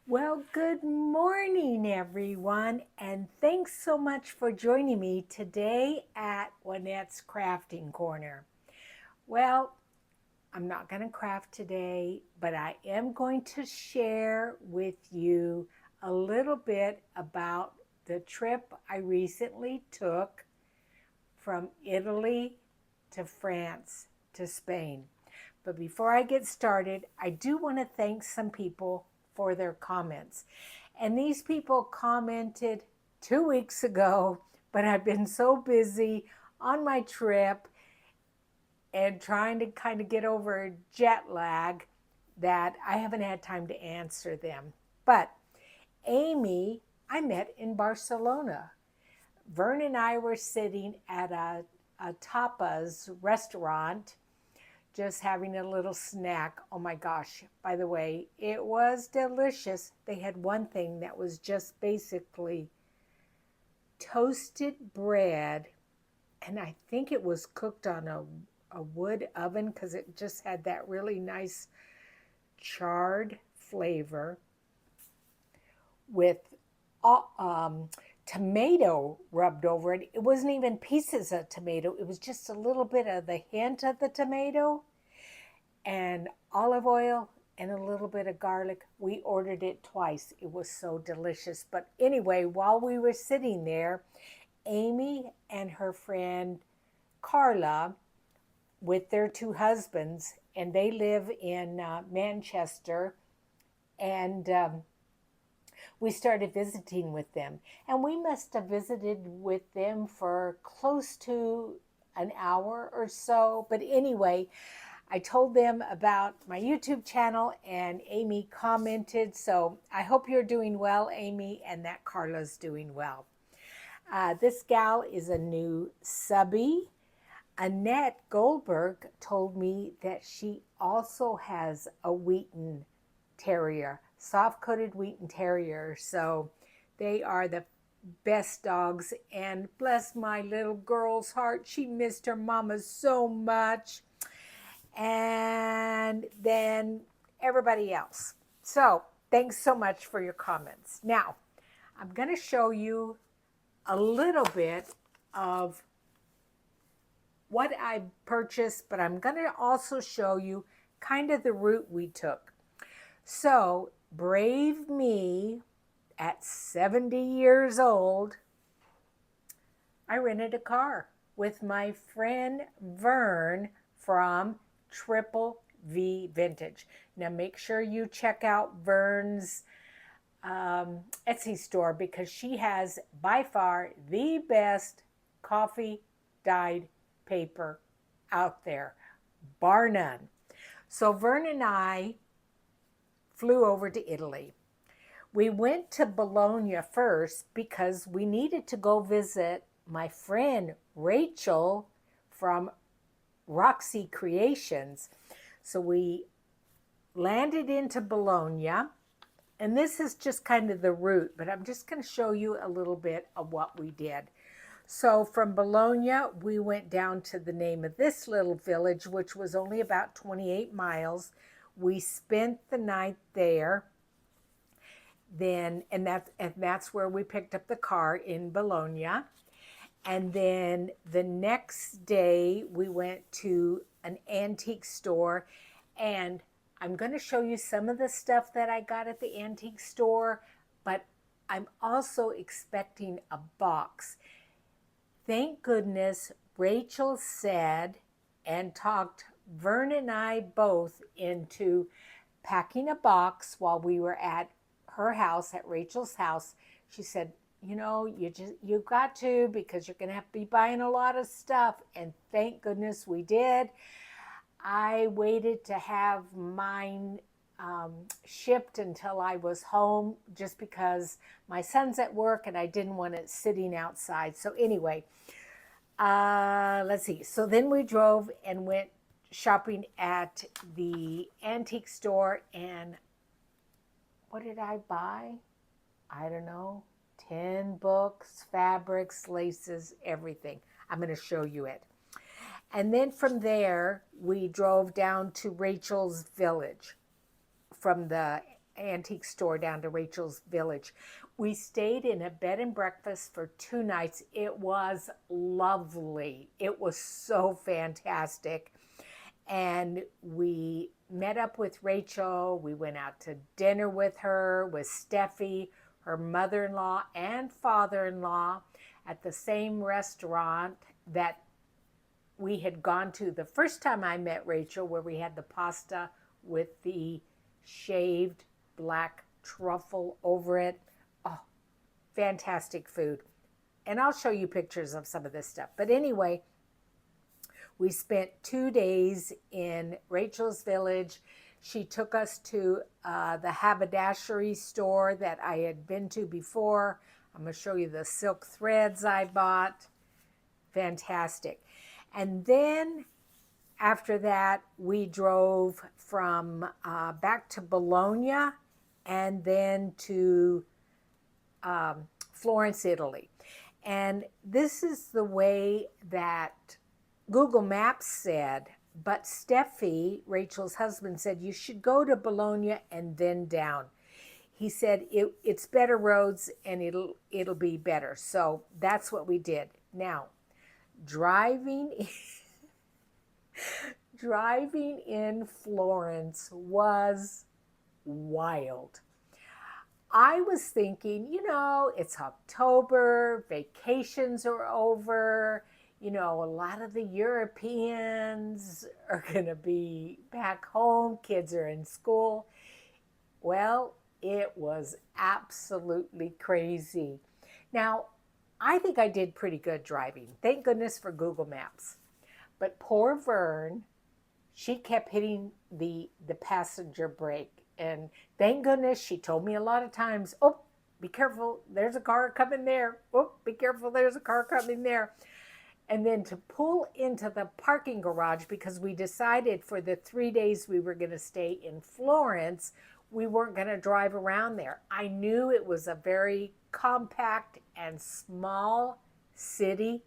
Well, good morning, everyone, and thanks so much for joining me today at Juanette's Crafting Corner. Well, I'm not going to craft today, but I am going to share with you a little bit about the trip I recently took from Italy to France to Spain. But before I get started, I do want to thank some people for their comments. And these people commented 2 weeks ago, but I've been so busy on my trip and trying to kind of get over jet lag that I haven't had time to answer them. But Amy, I met in Barcelona. Vern and I were sitting at a tapas restaurant just having a little snack. Oh my gosh, by the way, it was delicious. They had one thing that was just basically toasted bread, and I think it was cooked on a wood oven because it just had that really nice charred flavor with tomato rubbed over it. It wasn't even pieces of tomato, it was just a little bit of the hint of the tomato and olive oil and a little bit of garlic. We ordered it twice. It was so delicious. But anyway, while we were sitting there, Amy and her friend Carla, with their two husbands, and they live in Manchester, and we started visiting with them. And we must have visited with them for close to an hour or so. But anyway, I told them about my YouTube channel and Amy commented. So I hope you're doing well, Amy, and that Carla's doing well. This gal is a new subby. Annette Goldberg told me that she also has a Wheaton Terrier, soft-coated Wheaton Terrier. So they are the best dogs. And bless my little girl's heart, she missed her mama so much. And then everybody else. So thanks so much for your comments. Now, I'm going to show you a little bit of what I purchased, but I'm going to also show you kind of the route we took. So, brave me, at 70 years old, I rented a car with my friend Vern from Triple V Vintage. Now make sure you check out Vern's Etsy store because she has by far the best coffee dyed paper out there, bar none. So Vern and I flew over to Italy. We went to Bologna first because we needed to go visit my friend Rachel from Roxy Creations. So we landed into Bologna, and this is just kind of the route, but I'm just going to show you a little bit of what we did. So from Bologna, we went down to the name of this little village, which was only about 28 miles. We spent the night there. And that's where we picked up the car in Bologna. And then the next day we went to an antique store, and I'm going to show you some of the stuff that I got at the antique store, but I'm also expecting a box. Thank goodness Rachel said and talked Vern and I both into packing a box while we were at her house, at Rachel's house. She said, you got to, because you're going to have to be buying a lot of stuff. And thank goodness we did. I waited to have mine shipped until I was home just because my son's at work and I didn't want it sitting outside. So anyway, let's see. So then we drove and went shopping at the antique store. And what did I buy? I don't know. 10 books, fabrics, laces, everything. I'm going to show you it. And then from there, we drove down to Rachel's village from the antique store down to Rachel's Village. We stayed in a bed and breakfast for 2 nights. It was lovely. It was so fantastic. And we met up with Rachel. We went out to dinner with her, with Steffi, her mother-in-law and father-in-law, at the same restaurant that we had gone to the first time I met Rachel, where we had the pasta with the shaved black truffle over it. Oh, fantastic food. And I'll show you pictures of some of this stuff. But anyway, we spent 2 days in Rachel's Village. She took us to the haberdashery store that I had been to before. I'm going to show you the silk threads I bought. Fantastic. And then after that, we drove from back to Bologna and then to Florence, Italy. And this is the way that Google Maps said, but Steffi, Rachel's husband, said you should go to Bologna and then down. He said it's better roads and it'll be better. So that's what we did. Now, driving in Florence was wild. I was thinking, it's October, vacations are over, a lot of the Europeans are going to be back home, kids are in school. Well, it was absolutely crazy. Now, I think I did pretty good driving. Thank goodness for Google Maps. But poor Vern, she kept hitting the passenger brake. And thank goodness she told me a lot of times, oh, be careful, there's a car coming there. Oh, be careful, there's a car coming there. And then to pull into the parking garage, because we decided for the 3 days we were going to stay in Florence, we weren't going to drive around there. I knew it was a very compact and small city,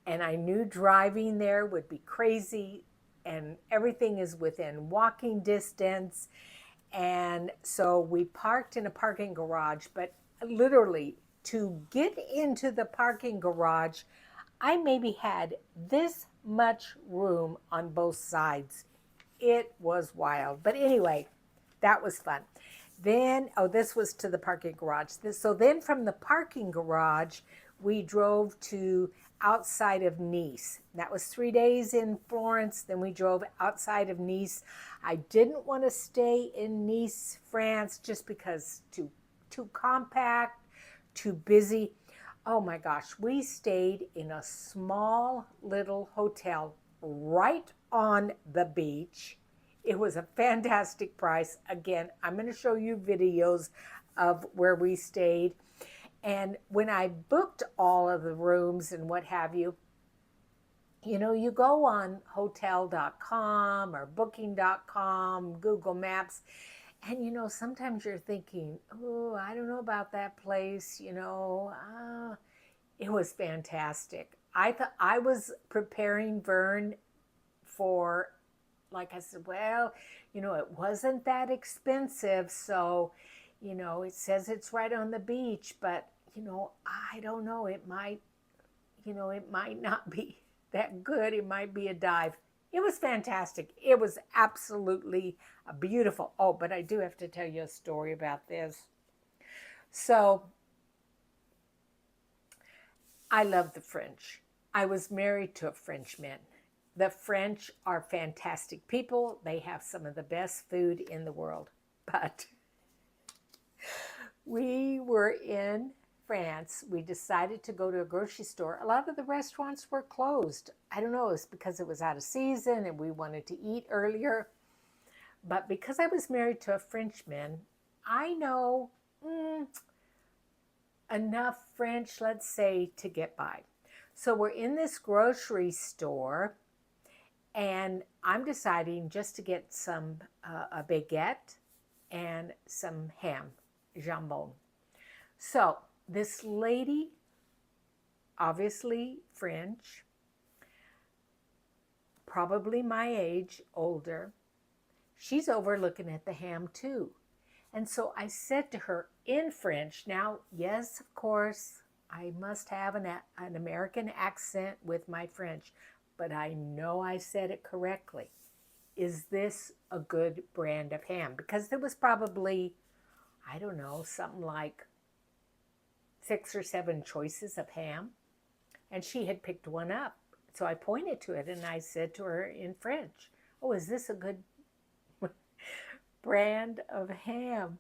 and I knew driving there would be crazy, and everything is within walking distance. And so we parked in a parking garage, but literally to get into the parking garage, I maybe had this much room on both sides. It was wild. But anyway, that was fun. Then, this was to the parking garage. So then from the parking garage, we drove to outside of Nice. That was 3 days in Florence. Then we drove outside of Nice. I didn't want to stay in Nice, France, just because too compact, too busy. Oh my gosh, we stayed in a small little hotel right on the beach. It was a fantastic price. Again, I'm going to show you videos of where we stayed. And when I booked all of the rooms and what have you, you go on hotel.com or booking.com, Google Maps, and sometimes you're thinking, oh, I don't know about that place, it was fantastic. I thought I was preparing Vern for, like I said, well, it wasn't that expensive, so it says it's right on the beach, but I don't know, it might not be that good. It might be a dive. It was fantastic. It was absolutely beautiful. Oh, but I do have to tell you a story about this. So I love the French. I was married to a Frenchman. The French are fantastic people. They have some of the best food in the world. But we were in France. We decided to go to a grocery store. A lot of the restaurants were closed. I don't know, it's because it was out of season and we wanted to eat earlier. But because I was married to a Frenchman, I know enough French, let's say, to get by. So we're in this grocery store, and I'm deciding just to get some a baguette and some ham, jambon. So this lady, obviously French, probably my age, older, she's over looking at the ham too. And so I said to her in French, now, yes, of course, I must have an American accent with my French, but I know I said it correctly. Is this a good brand of ham? Because there was probably, I don't know, something like 6 or 7 choices of ham. And she had picked one up. So I pointed to it and I said to her in French, oh, is this a good brand of ham?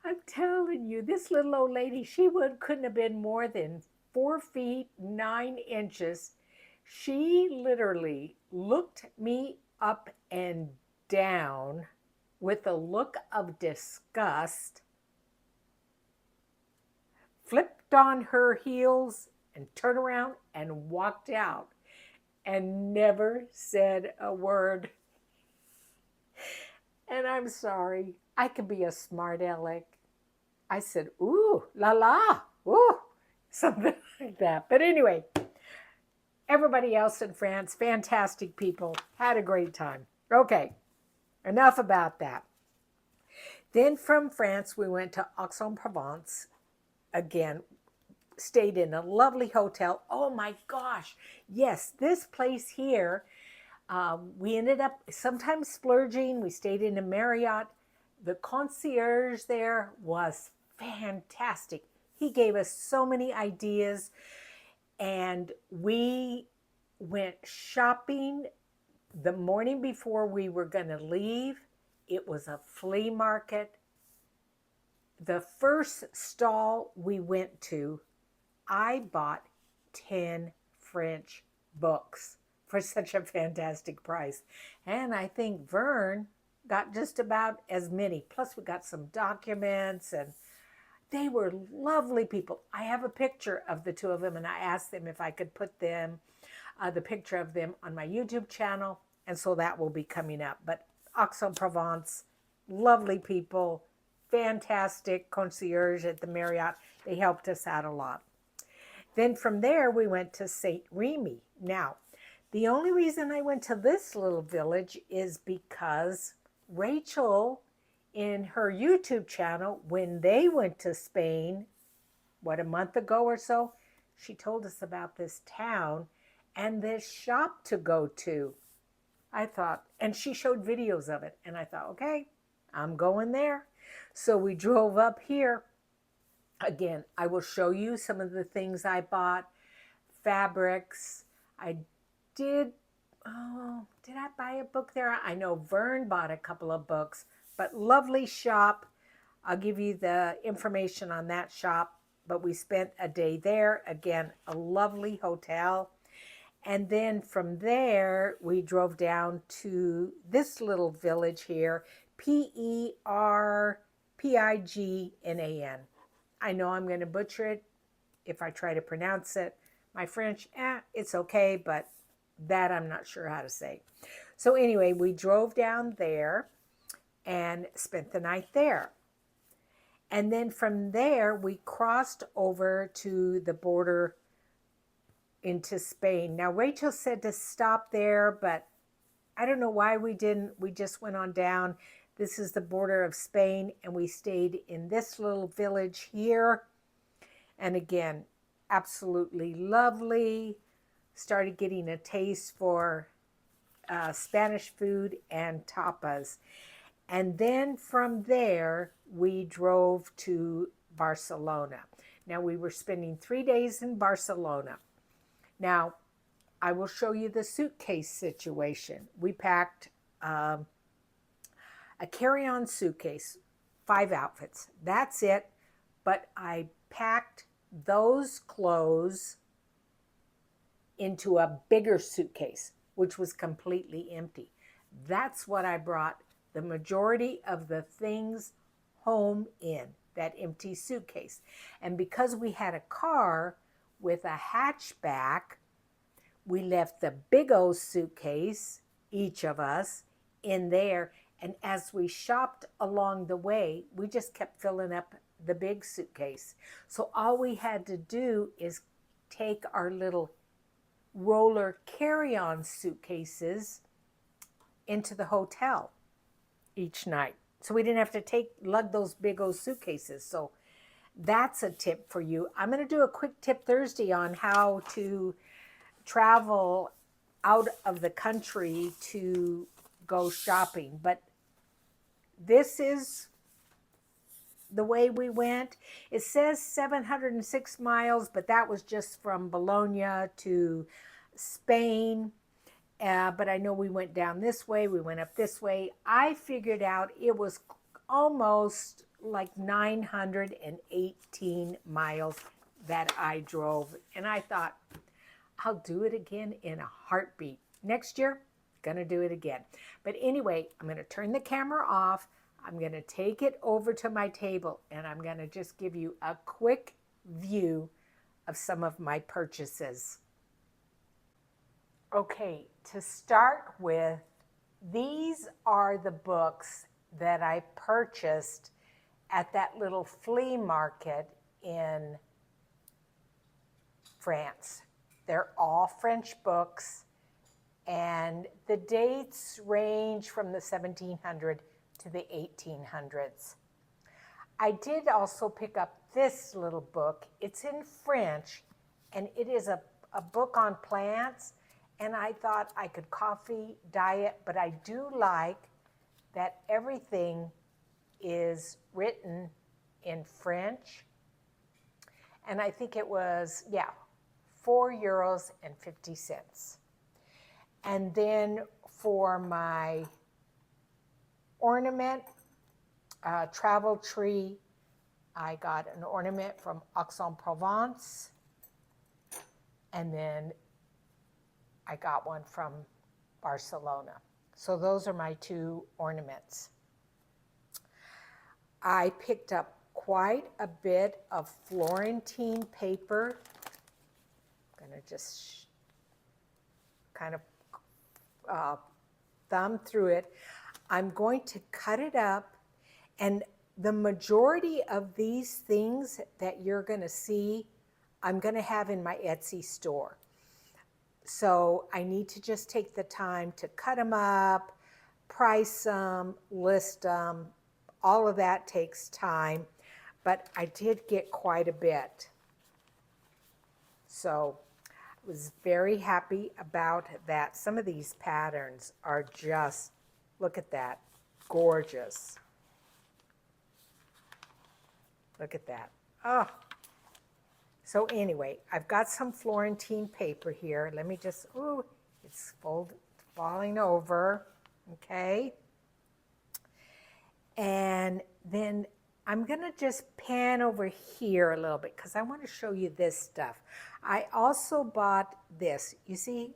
I'm telling you, this little old lady, couldn't have been more than 4 feet 9 inches. She literally looked me up and down with a look of disgust, flipped on her heels and turned around and walked out and never said a word. And I'm sorry, I could be a smart aleck. I said, ooh, la la, ooh, something like that. But anyway, everybody else in France, fantastic people, had a great time. Okay, enough about that. Then from France, we went to Aix-en-Provence. Again, stayed in a lovely hotel. Oh my gosh, yes, this place here, we ended up sometimes splurging. We stayed in a Marriott. The concierge there was fantastic. He gave us so many ideas, and we went shopping the morning before we were going to leave. It was a flea market. The first stall we went to, I bought 10 French books for such a fantastic price. And I think Vern got just about as many. Plus we got some documents, and they were lovely people. I have a picture of the two of them, and I asked them if I could put them, the picture of them on my YouTube channel. And so that will be coming up. But Aix-en-Provence, lovely people, fantastic concierge at the Marriott. They helped us out a lot. Then from there, we went to St. Remy. Now, the only reason I went to this little village is because Rachel, in her YouTube channel, when they went to Spain, a month ago or so, she told us about this town and this shop to go to. I thought, and she showed videos of it, and I thought, okay, I'm going there. So we drove up here. Again, I will show you some of the things I bought. Fabrics. Did I buy a book there? I know Vern bought a couple of books, but lovely shop. I'll give you the information on that shop, but we spent a day there. Again, a lovely hotel. And then from there, we drove down to this little village here, Perpignan. I know I'm going to butcher it if I try to pronounce it. My French, it's okay, but that I'm not sure how to say. So anyway, we drove down there and spent the night there. And then from there, we crossed over to the border into Spain. Now, Rachel said to stop there, but I don't know why we didn't. We just went on down. This is the border of Spain, and we stayed in this little village here. And again, absolutely lovely. Started getting a taste for Spanish food and tapas. And then from there, we drove to Barcelona. Now, we were spending 3 days in Barcelona. Now, I will show you the suitcase situation. We packed a carry-on suitcase, 5 outfits. That's it. But I packed those clothes into a bigger suitcase, which was completely empty. That's what I brought the majority of the things home in, that empty suitcase. And because we had a car with a hatchback, we left the big old suitcase, each of us, in there. And as we shopped along the way, we just kept filling up the big suitcase. So all we had to do is take our little roller carry-on suitcases into the hotel. each night. So we didn't have to lug those big old suitcases. So that's a tip for you. I'm going to do a quick tip Thursday on how to travel out of the country to go shopping. But this is the way we went. It says 706 miles, but that was just from Bologna to Spain. But I know we went down this way, we went up this way. I figured out it was almost like 918 miles that I drove. And I thought, I'll do it again in a heartbeat. Next year, gonna do it again. But anyway, I'm gonna turn the camera off. I'm gonna take it over to my table and I'm gonna just give you a quick view of some of my purchases. Okay, to start with, these are the books that I purchased at that little flea market in France. They're all French books, and the dates range from the 1700s to the 1800s. I did also pick up this little book. It's in French, and it is a book on plants, and I thought I could copy diet, but I do like that everything is written in French. And I think it was, €4.50. And then for my ornament, travel tree, I got an ornament from Aix-en-Provence. And then I got one from Barcelona. So those are my two ornaments. I picked up quite a bit of Florentine paper. I'm going to just kind of thumb through it. I'm going to cut it up, and the majority of these things that you're going to see, I'm going to have in my Etsy store. So I need to just take the time to cut them up, price them, list them. All of that takes time, but I did get quite a bit. So I was very happy about that. Some of these patterns are just, look at that, gorgeous. Look at that. Oh. So anyway, I've got some Florentine paper here. Let me just, ooh, it's falling over, okay? And then I'm gonna just pan over here a little bit because I want to show you this stuff. I also bought this. You see,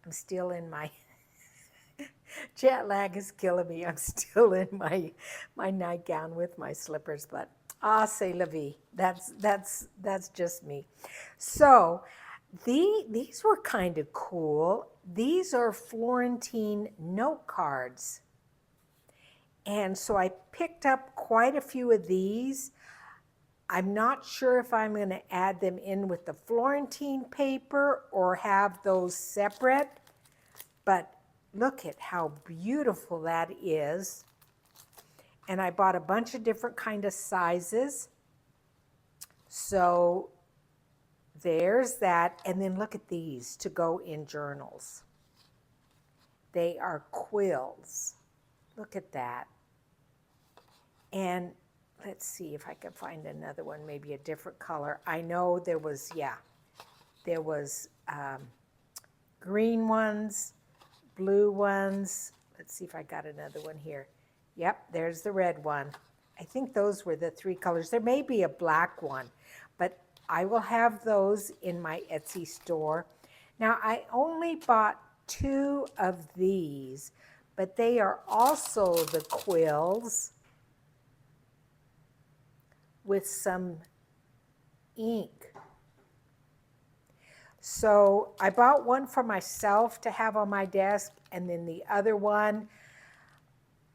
I'm still in my, jet lag is killing me. I'm still in my nightgown with my slippers, but c'est la vie. That's just me. So these were kind of cool. These are Florentine note cards. And so I picked up quite a few of these. I'm not sure if I'm going to add them in with the Florentine paper or have those separate, but look at how beautiful that is. And I bought a bunch of different kind of sizes. So there's that. And then look at these to go in journals. They are quills. Look at that. And let's see if I can find another one, maybe a different color. I know there was, green ones, blue ones. Let's see if I got another one here. Yep, there's the red one. I think those were the three colors. There may be a black one, but I will have those in my Etsy store. Now, I only bought 2 of these, but they are also the quills with some ink. So I bought one for myself to have on my desk, and then the other one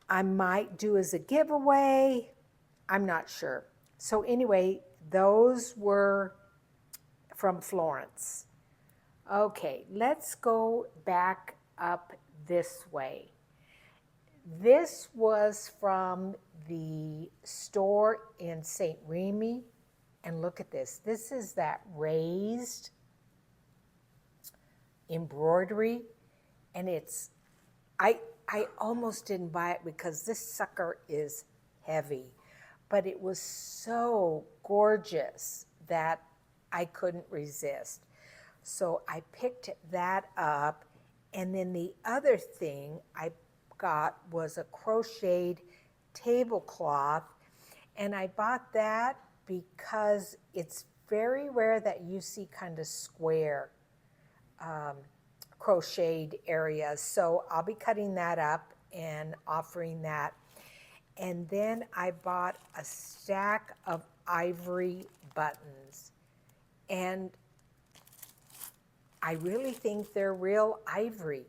I might do as a giveaway. I'm not sure. So anyway, those were from Florence. Okay, let's go back up this way. This was from the store in St. Remy. And look at this. This is that raised embroidery. And it's, I almost didn't buy it because this sucker is heavy. But it was so gorgeous that I couldn't resist. So I picked that up. And then the other thing I got was a crocheted tablecloth. And I bought that because it's very rare that you see kind of square crocheted areas. So I'll be cutting that up and offering that. And then I bought a stack of ivory buttons. And I really think they're real ivory.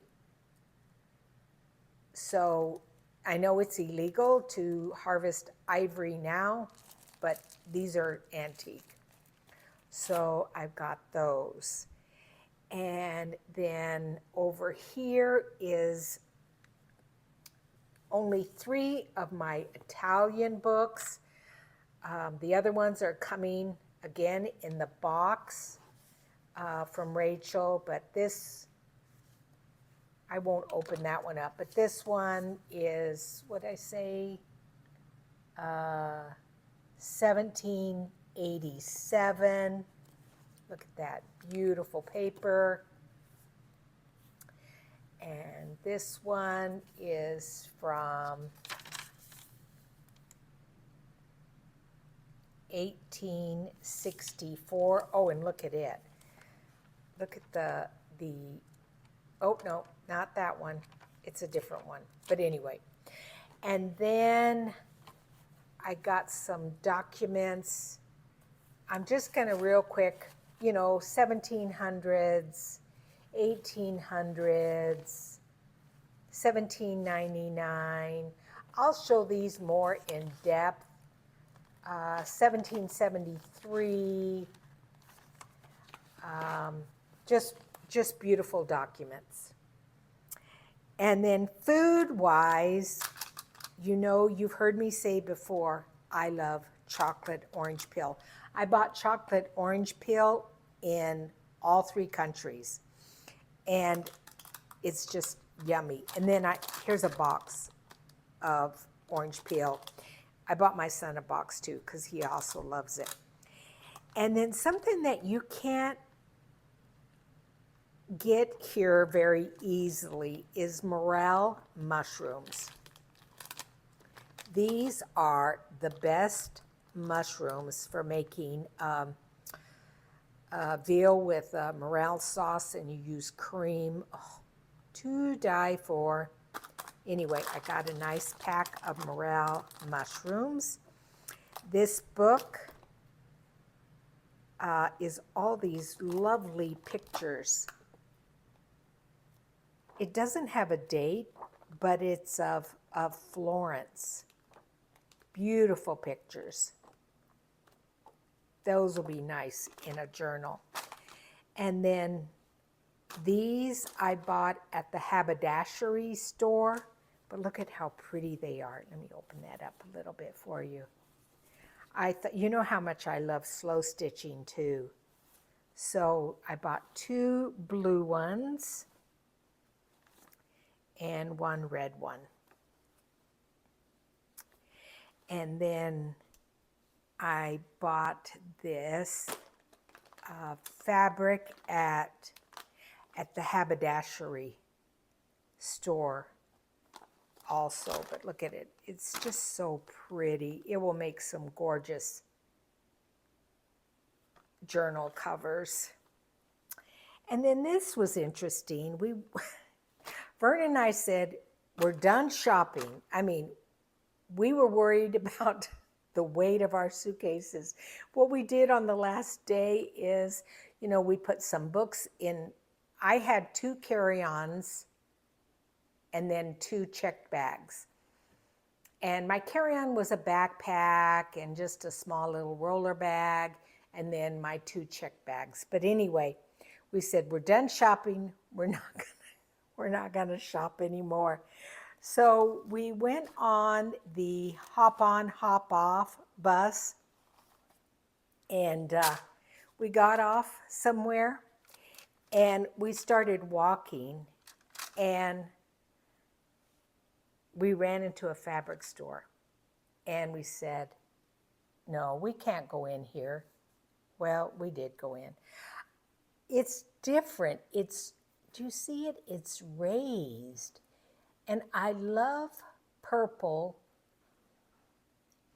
So I know it's illegal to harvest ivory now, but these are antique. So I've got those. And then over here is only 3 of my Italian books. The other ones are coming again in the box from Rachel, but this, I won't open that one up. But this one is, what I say, 1787. Look at that beautiful paper. And this one is from 1864. Oh, and look at it. Look at the oh, no, not that one. It's a different one. But anyway. And then I got some documents. I'm just going to real quick, 1700s, 1800s, 1799. I'll show these more in depth. 1773. Just beautiful documents. And then food-wise, you've heard me say before, I love chocolate orange peel. I bought chocolate orange peel in all 3 countries. And it's just yummy. And then here's a box of orange peel. I bought my son a box too because he also loves it. And then something that you can't get here very easily is morel mushrooms. These are the best mushrooms for making veal with morel sauce, and you use cream. Oh, to die for. Anyway, I got a nice pack of morel mushrooms. This book is all these lovely pictures. It doesn't have a date, but it's of Florence. Beautiful pictures. Those will be nice in a journal. And then these I bought at the haberdashery store, but look at how pretty they are. Let me open that up a little bit for you. You know how much I love slow stitching too. So I bought 2 blue ones and 1 red one. And then I bought this fabric at the haberdashery store also. But look at it. It's just so pretty. It will make some gorgeous journal covers. And then this was interesting. Vern and I said, we're done shopping. I mean, we were worried about the weight of our suitcases. What we did on the last day is, we put some books in. I had 2 carry-ons and then 2 checked bags. And my carry-on was a backpack and just a small little roller bag, and then my 2 checked bags. But anyway, we said, we're done shopping. We're not gonna shop anymore. So we went on the hop on, hop off bus, and we got off somewhere and we started walking, and we ran into a fabric store, and we said, no, we can't go in here. Well, we did go in. It's different. Do you see it? It's raised. And I love purple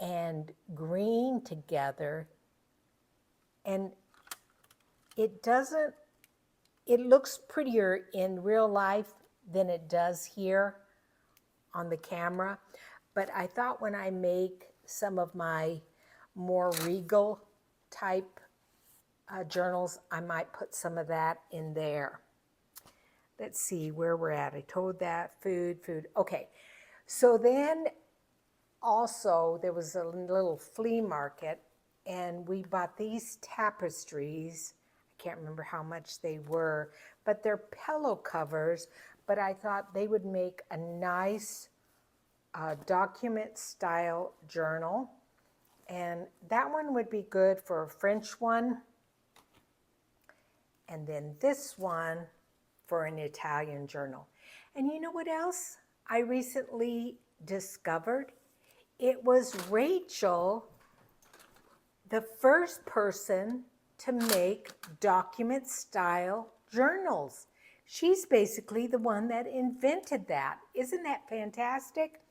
and green together. And it looks prettier in real life than it does here on the camera. But I thought when I make some of my more regal type journals, I might put some of that in there. Let's see where we're at. I told that food. Okay. So then also there was a little flea market, and we bought these tapestries. I can't remember how much they were, but they're pillow covers, but I thought they would make a nice document style journal. And that one would be good for a French one. And then this one for an Italian journal. And you know what else I recently discovered? It was Rachel, the first person to make document style journals. She's basically the one that invented that. Isn't that fantastic?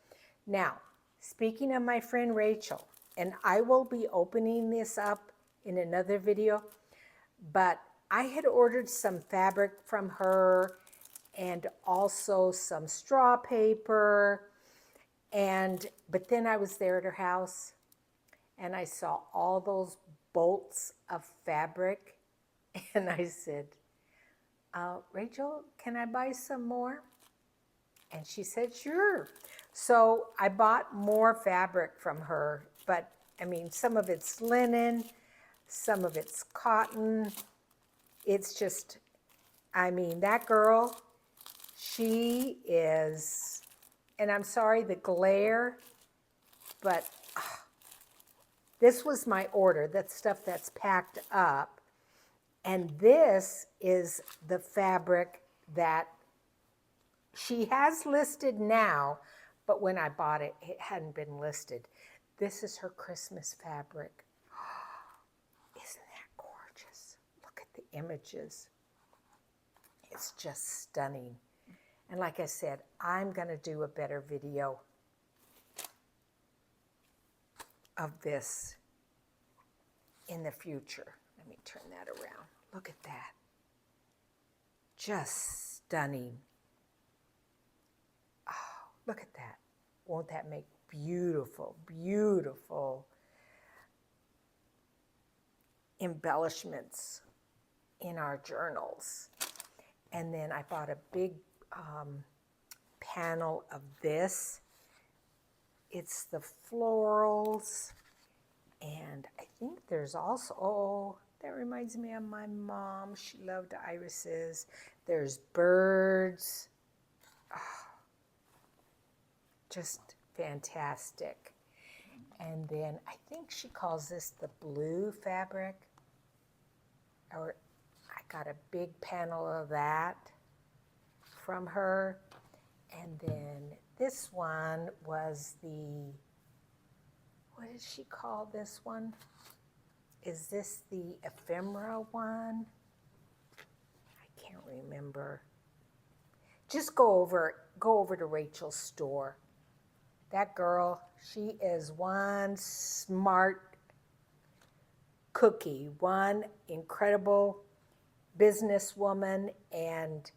Now, speaking of my friend Rachel, and I will be opening this up in another video, but I had ordered some fabric from her and also some straw paper. But then I was there at her house and I saw all those bolts of fabric, and I said, Rachel, can I buy some more? And she said, sure. So I bought more fabric from her, but I mean, some of it's linen, some of it's cotton. It's just, I mean, that girl, she is, and I'm sorry, the glare, but this was my order. That's stuff that's packed up. And this is the fabric that she has listed now, but when I bought it, it hadn't been listed. This is her Christmas fabric. Isn't that gorgeous? Look at the images. It's just stunning. And like I said, I'm going to do a better video of this in the future. Let me turn that around. Look at that. Just stunning. Oh, look at that. Won't that make beautiful, beautiful embellishments in our journals? And then I bought a big panel of this. It's the florals. And I think there's also, oh, that reminds me of my mom. She loved irises. There's birds. Oh, just fantastic. And then I think she calls this the blue fabric. Or I got a big panel of that from her. And then this one was the, what did she call this one? Is this the ephemera one? I can't remember. Just go over to Rachel's store. That girl, she is one smart cookie, one incredible businesswoman, and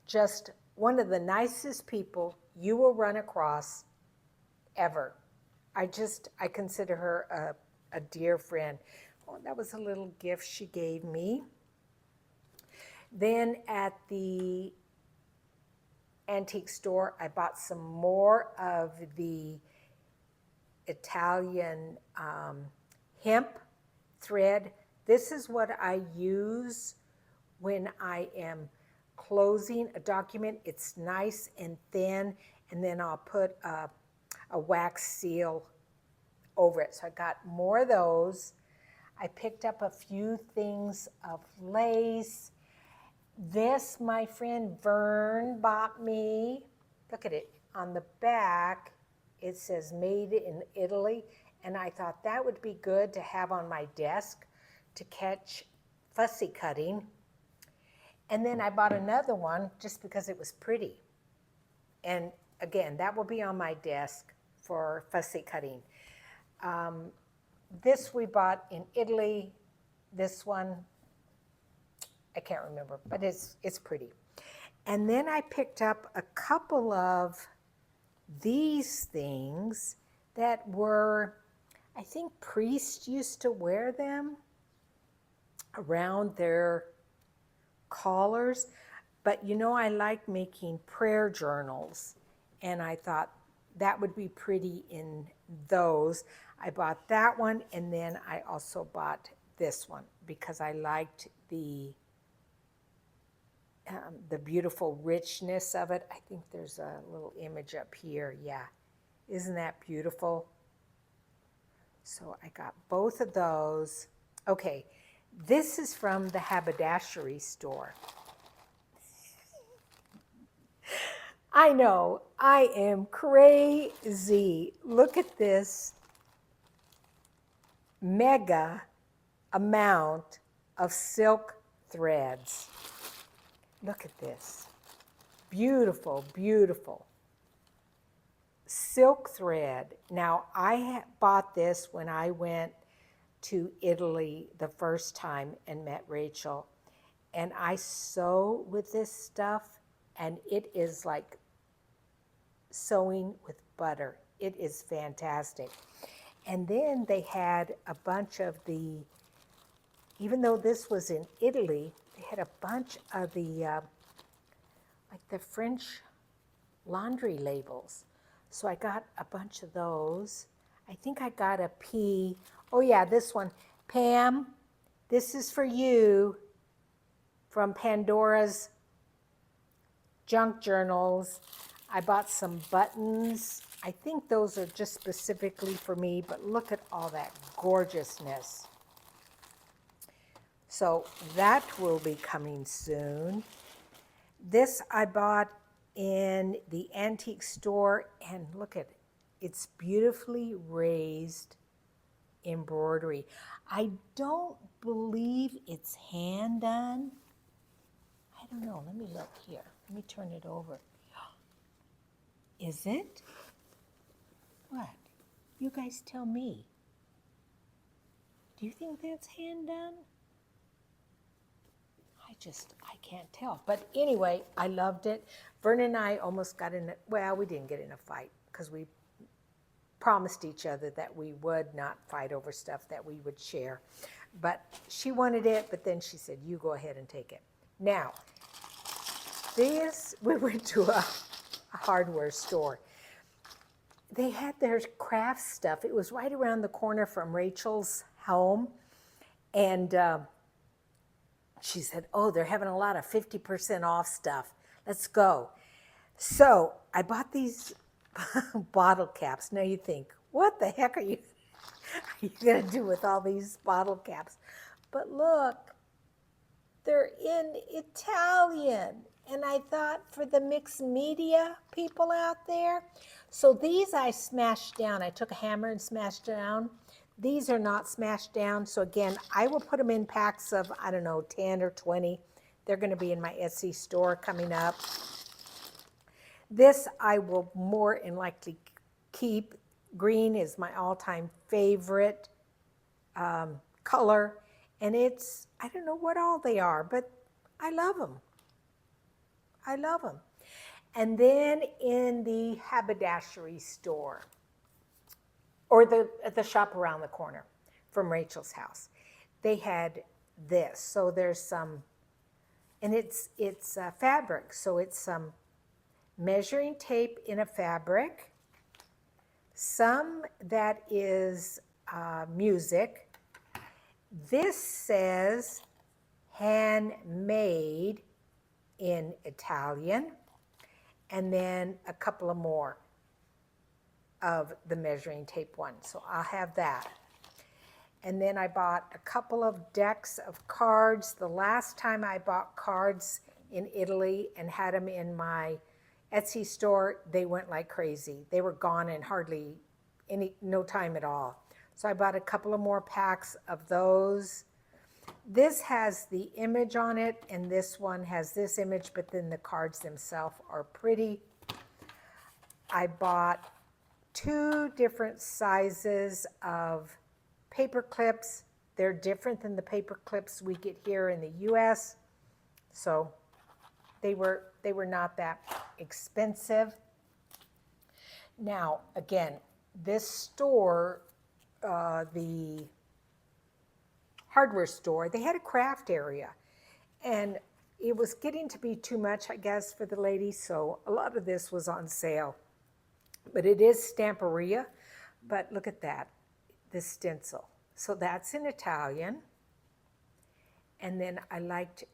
just one of the nicest people you will run across ever. I consider her a dear friend. Oh, that was a little gift she gave me. Then at the antique store, I bought some more of the Italian hemp thread. This is what I use when I am closing a document. It's nice and thin, and then I'll put a wax seal over it. So I got more of those. I picked up a few things of lace. This, my friend Vern bought me. Look at it. On the back, it says made in Italy. And I thought that would be good to have on my desk to catch fussy cutting. And then I bought another one just because it was pretty. And again, that will be on my desk for fussy cutting. This we bought in Italy. This one, I can't remember, but it's pretty. And then I picked up a couple of these things that were, I think priests used to wear them around their collars. But you know, I like making prayer journals, and I thought that would be pretty in those. I bought that one, and then I also bought this one because I liked the beautiful richness of it. I think there's a little image up here. Yeah, isn't that beautiful? So I got both of those. Okay, this is from the haberdashery store. I know, I am crazy. Look at this mega amount of silk threads. Look at this. Beautiful, beautiful. Silk thread. Now, I bought this when I went to Italy the first time and met Rachel. And I sew with this stuff, and it is like sewing with butter. It is fantastic. And then they had a bunch of the, even though this was in Italy, they had a bunch of the, like the French laundry labels. So I got a bunch of those. I think I got a P. Oh yeah, this one. Pam, this is for you from Pandora's Junk Journals. I bought some buttons. I think those are just specifically for me, but look at all that gorgeousness. So that will be coming soon. This I bought in the antique store, and look at it. It's beautifully raised embroidery. I don't believe it's hand done. I don't know. Let me look here. Let me turn it over. Is it? What? You guys tell me. Do you think that's hand done? I can't tell. But anyway, I loved it. Vern and I almost got in well, we didn't get in a fight because we promised each other that we would not fight over stuff that we would share. But she wanted it, but then she said, you go ahead and take it. Now, we went to a hardware store. They had their craft stuff. It was right around the corner from Rachel's home. And she said, oh, they're having a lot of 50% off stuff. Let's go. So I bought these bottle caps. Now you think, what the heck are you going to do with all these bottle caps? But look, they're in Italian. And I thought for the mixed media people out there. So these I smashed down. I took a hammer and smashed down. These are not smashed down. So again, I will put them in packs of, I don't know, 10 or 20. They're going to be in my Etsy store coming up. This I will more than likely keep. Green is my all-time favorite color. And it's, I don't know what all they are, but I love them. I love them. And then in the haberdashery store, or the shop around the corner from Rachel's house, they had this. So there's some, and it's fabric. So it's some measuring tape in a fabric, some that is music. This says handmade in Italian. and then a couple of more of the measuring tape one. So I'll have that. And then I bought a couple of decks of cards. The last time I bought cards in Italy and had them in my Etsy store, they went like crazy. They were gone in hardly no time at all. So I bought a couple of more packs of those. This has the image on it, and this one has this image, but then the cards themselves are pretty. I bought 2 different sizes of paper clips. They're different than the paper clips we get here in the US, so they were not that expensive. Now, again, this store, the hardware store, they had a craft area, and it was getting to be too much, I guess, for the ladies, so a lot of this was on sale. But it is Stamperia, but look at that, the stencil. So that's in Italian. And then I liked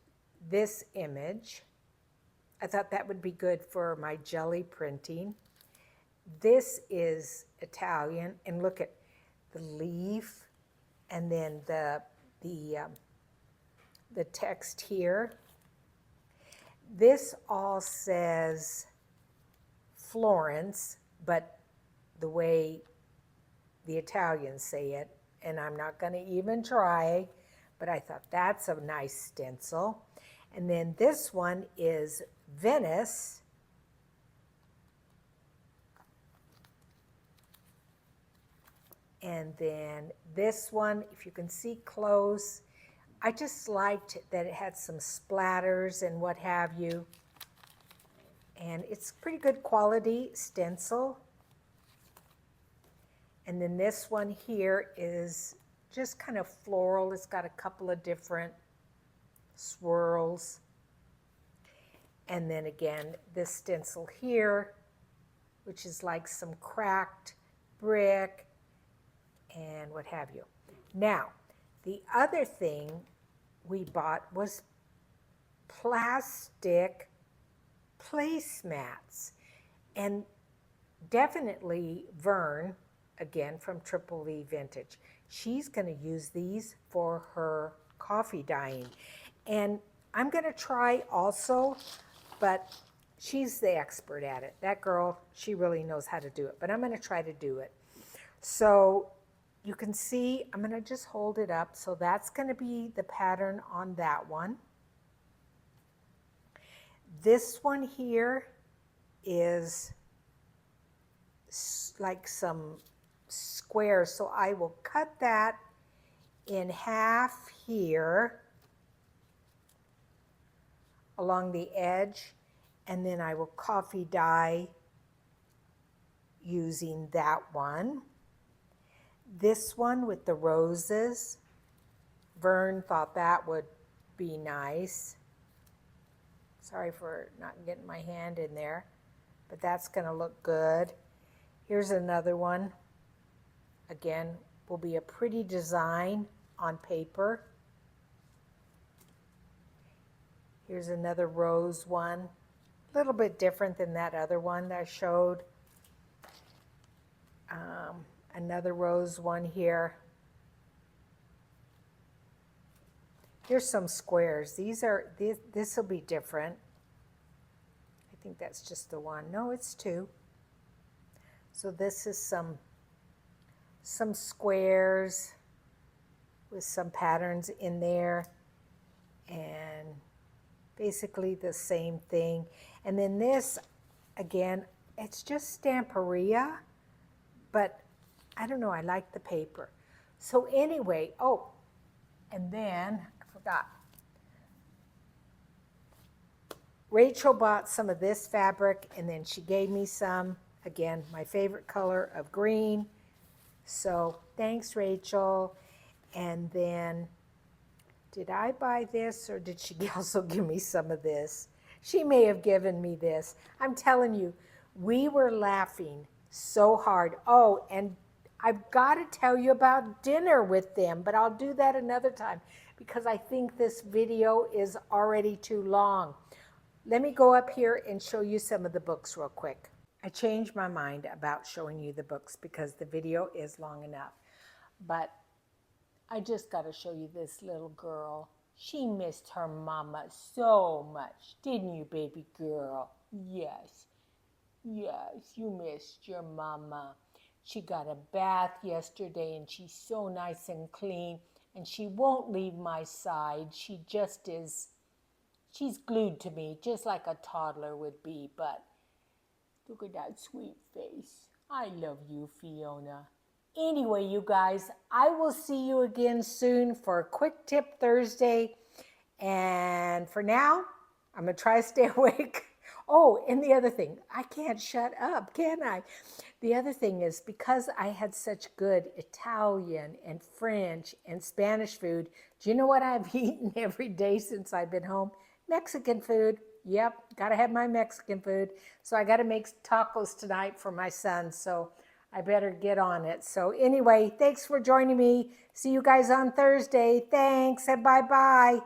this image. I thought that would be good for my jelly printing. This is Italian, and look at the leaf, and then the text here. This all says Florence, but the way the Italians say it, and I'm not going to even try, but I thought that's a nice stencil. And then this one is Venice. And then this one, if you can see close, I just liked that it had some splatters and what have you. And it's pretty good quality stencil. And then this one here is just kind of floral. It's got a couple of different swirls. And then again, this stencil here, which is like some cracked brick and what have you. Now, the other thing we bought was plastic placemats. And definitely Vern, again from Triple V Vintage, she's going to use these for her coffee dyeing. And I'm going to try also, but she's the expert at it. That girl, she really knows how to do it, but I'm going to try to do it. So you can see, I'm going to just hold it up. So that's going to be the pattern on that one. This one here is like some squares. So I will cut that in half here along the edge, and then I will coffee dye using that one. This one with the roses, Vern thought that would be nice. Sorry for not getting my hand in there, but that's going to look good. Here's another one. Again, will be a pretty design on paper. Here's another rose one, a little bit different than that other one that I showed. Another rose one here. Here's some squares. This will be different. I think that's just the one. No, it's 2. So this is some squares with some patterns in there, and basically the same thing. And then this, again, it's just Stamperia, but I don't know, I like the paper. So anyway, oh, and then I forgot. Rachel bought some of this fabric, and then she gave me some, again, my favorite color of green. So thanks, Rachel. And then, did I buy this, or did she also give me some of this? She may have given me this. I'm telling you, we were laughing so hard. Oh, and I've got to tell you about dinner with them, but I'll do that another time because I think this video is already too long. let me go up here and show you some of the books real quick. I changed my mind about showing you the books because the video is long enough. But I just got to show you this little girl. She missed her mama so much, didn't you, baby girl? Yes, yes, you missed your mama. She got a bath yesterday and she's so nice and clean, and she won't leave my side. She just is, she's glued to me, just like a toddler would be. But look at that sweet face. I love you, Fiona. Anyway, you guys, I will see you again soon for a Quick Tip Thursday. And for now, I'm going to try to stay awake. Oh, and the other thing, I can't shut up, can I? The other thing is, because I had such good Italian and French and Spanish food, do you know what I've eaten every day since I've been home? Mexican food. Yep, got to have my Mexican food. So I got to make tacos tonight for my son. So I better get on it. So anyway, thanks for joining me. See you guys on Thursday. Thanks and bye-bye.